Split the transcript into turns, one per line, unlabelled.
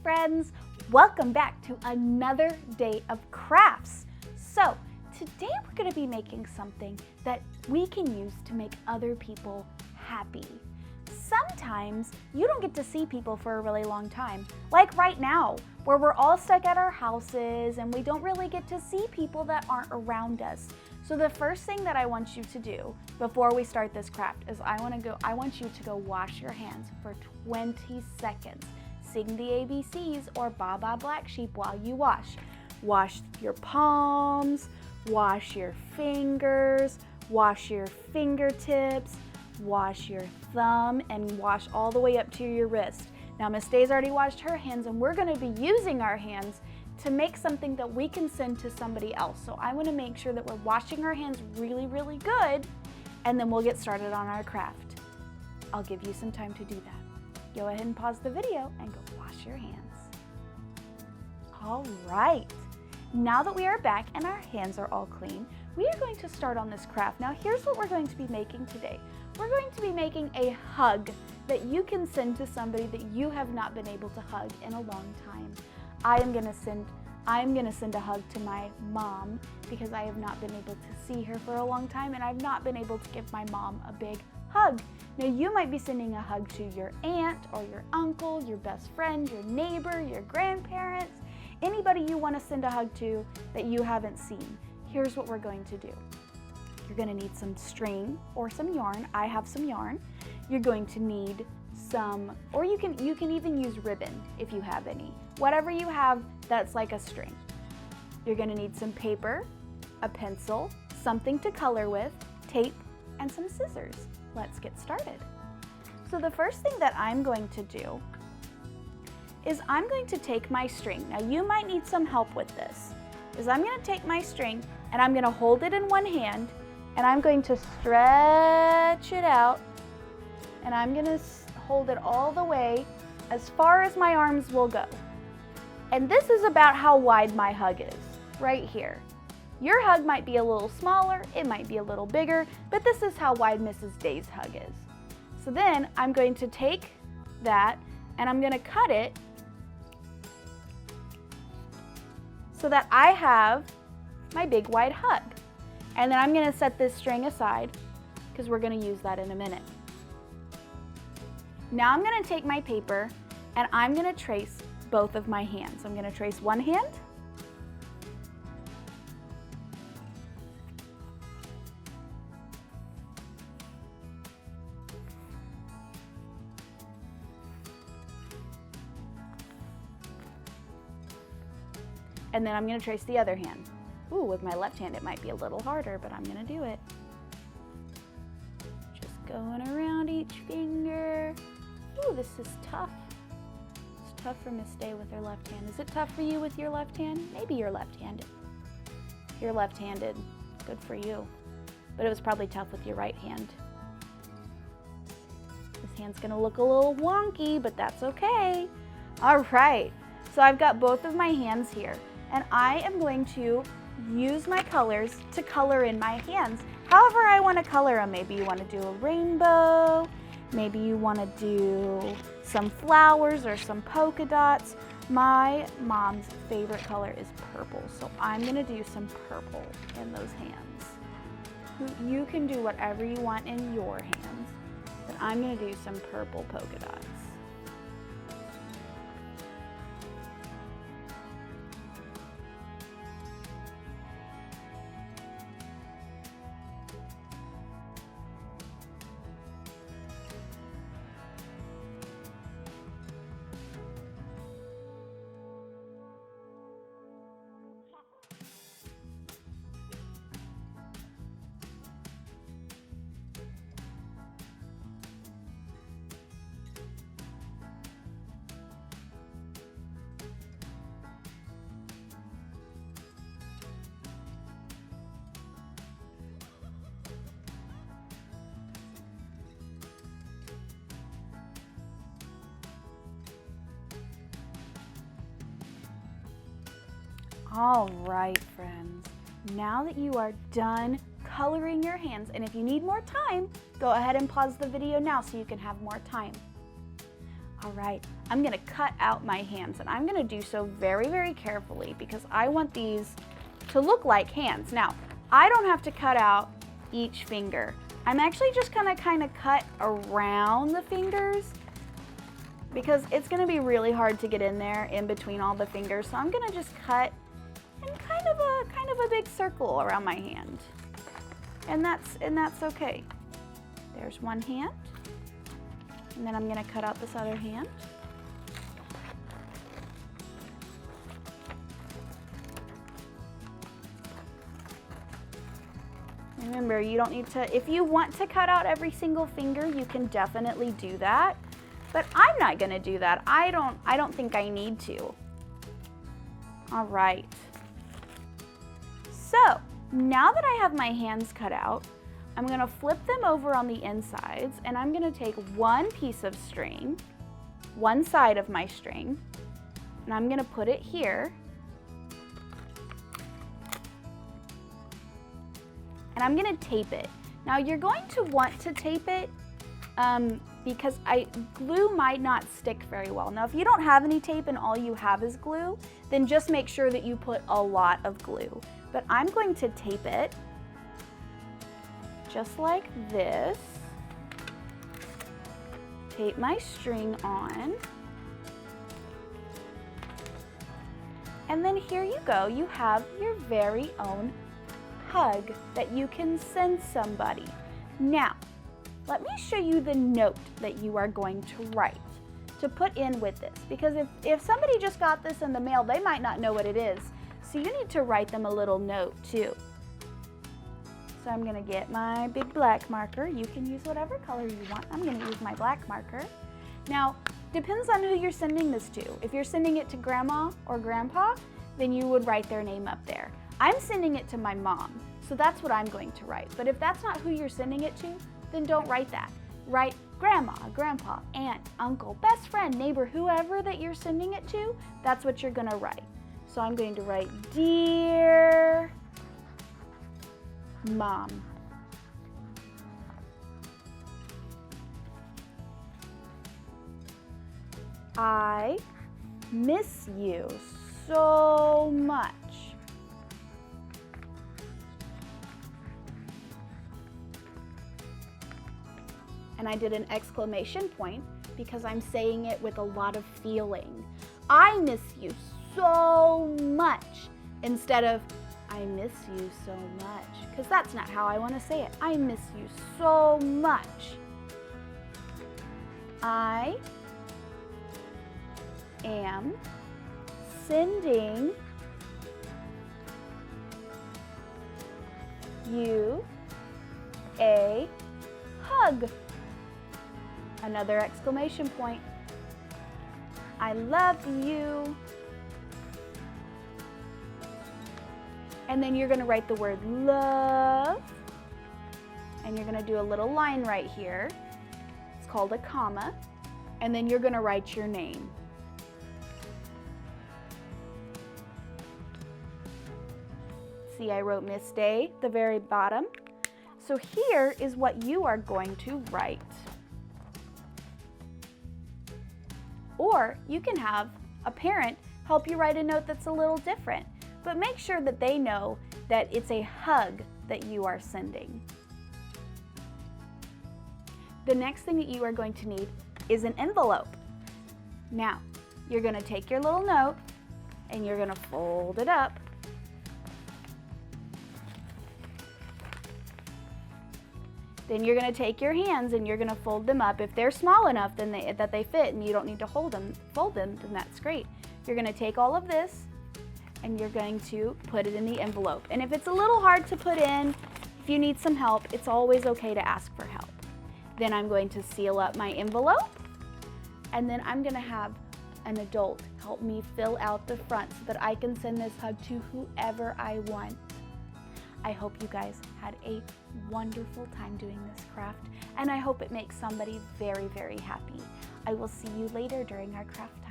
friends, welcome back to another day of crafts. So today we're going to be making something that we can use to make other people happy. Sometimes you don't get to see people for a really long time, like right now, where we're all stuck at our houses and we don't really get to see people that aren't around us. So the first thing that I want you to do before we start this craft is I want you to go wash your hands for 20 seconds. Sing the ABCs or Ba Ba Black Sheep while you wash. Wash your palms, wash your fingers, wash your fingertips, wash your thumb, and wash all the way up to your wrist. Now Miss Day's already washed her hands, and we're going to be using our hands to make something that we can send to somebody else. So I want to make sure that we're washing our hands really, really good, and then we'll get started on our craft. I'll give you some time to do that. Go ahead and pause the video and go wash your hands. All right, now that we are back and our hands are all clean, we are going to start on this craft. Now here's what we're going to be making today. We're going to be making a hug that you can send to somebody that you have not been able to hug in a long time. I'm gonna send a hug to my mom because I have not been able to see her for a long time, and I've not been able to give my mom a big hug. Now you might be sending a hug to your aunt or your uncle, your best friend, your neighbor, your grandparents, anybody you want to send a hug to that you haven't seen. Here's what we're going to do. You're going to need some string or some yarn. I have some yarn. You're going to need some, or you can even use ribbon if you have any. Whatever you have that's like a string. You're going to need some paper, a pencil, something to color with, tape, and some scissors. Let's get started. So the first thing that I'm going to do is I'm going to take my string. Now you might need some help with this. I'm going to take my string and I'm going to hold it in one hand and I'm going to stretch it out, and I'm going to hold it all the way as far as my arms will go. And this is about how wide my hug is, right here. Your hug might be a little smaller, it might be a little bigger, but this is how wide Mrs. Day's hug is. So then I'm going to take that and I'm going to cut it so that I have my big wide hug. And then I'm going to set this string aside because we're going to use that in a minute. Now I'm going to take my paper and I'm going to trace both of my hands. I'm going to trace one hand, and then I'm going to trace the other hand. Ooh, with my left hand it might be a little harder, but I'm going to do it. Just going around each finger. Ooh, this is tough. It's tough for Miss Day with her left hand. Is it tough for you with your left hand? Maybe you're left-handed. If you're left-handed, good for you. But it was probably tough with your right hand. This hand's going to look a little wonky, but that's okay. All right, so I've got both of my hands here, and I am going to use my colors to color in my hands. However I want to color them. Maybe you want to do a rainbow, maybe you want to do some flowers or some polka dots. My mom's favorite color is purple, so I'm going to do some purple in those hands. You can do whatever you want in your hands, but I'm going to do some purple polka dots. All right, friends, now that you are done coloring your hands, and if you need more time, go ahead and pause the video now so you can have more time. All right, I'm gonna cut out my hands, and I'm gonna do so very, very carefully because I want these to look like hands. Now, I don't have to cut out each finger. I'm actually just gonna kind of cut around the fingers because it's gonna be really hard to get in there in between all the fingers. So I'm gonna just cut in kind of a big circle around my hand. And that's okay. There's one hand. And then I'm gonna cut out this other hand. Remember, you don't need to, if you want to cut out every single finger, you can definitely do that. But I'm not gonna do that. I don't think I need to. All right. So, now that I have my hands cut out, I'm gonna flip them over on the insides, and I'm gonna take one piece of string, one side of my string, and I'm gonna put it here. And I'm gonna tape it. Now you're going to want to tape it because glue might not stick very well. Now if you don't have any tape and all you have is glue, then just make sure that you put a lot of glue. But I'm going to tape it just like this. Tape my string on. And then here you go, you have your very own hug that you can send somebody. Now, let me show you the note that you are going to write to put in with this, because if somebody just got this in the mail, they might not know what it is. So you need to write them a little note too. So I'm gonna get my big black marker. You can use whatever color you want. I'm gonna use my black marker. Now, depends on who you're sending this to. If you're sending it to grandma or grandpa, then you would write their name up there. I'm sending it to my mom, so that's what I'm going to write. But if that's not who you're sending it to, then don't write that. Write grandma, grandpa, aunt, uncle, best friend, neighbor, whoever that you're sending it to, that's what you're gonna write. So I'm going to write, Dear Mom. I miss you so much. And I did an exclamation point because I'm saying it with a lot of feeling. I miss you so much instead of I miss you so much, because that's not how I want to say it. I miss you so much. I am sending you a hug. Another exclamation point. I love you. And then you're going to write the word love. And you're going to do a little line right here. It's called a comma. And then you're going to write your name. See, I wrote Miss Day at the very bottom. So here is what you are going to write. Or you can have a parent help you write a note that's a little different, but make sure that they know that it's a hug that you are sending. The next thing that you are going to need is an envelope. Now, you're going to take your little note and you're going to fold it up. Then you're going to take your hands and you're going to fold them up. If they're small enough then that they fit and you don't need to fold them, then that's great. You're going to take all of this and you're going to put it in the envelope. And if it's a little hard to put in, if you need some help, it's always okay to ask for help. Then I'm going to seal up my envelope, and then I'm going to have an adult help me fill out the front so that I can send this hug to whoever I want. I hope you guys had a wonderful time doing this craft, and I hope it makes somebody very, very happy. I will see you later during our craft